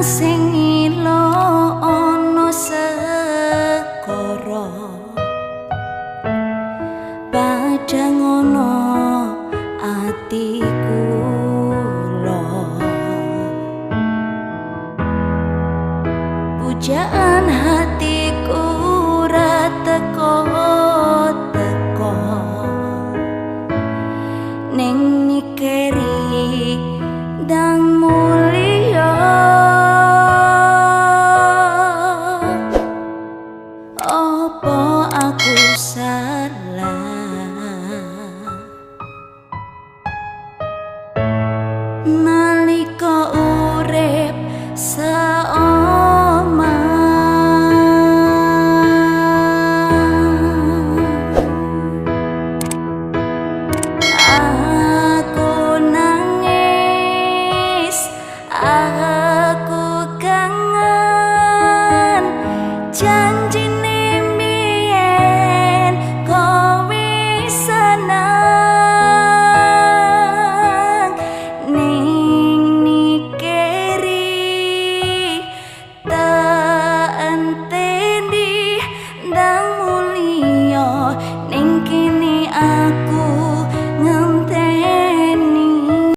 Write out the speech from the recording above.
sing ilo ono sekara padhang ono atiku lo pujaan hatiku ra teko ning mikiri dang mulia opo aku salah nalika urip saoma aku nangis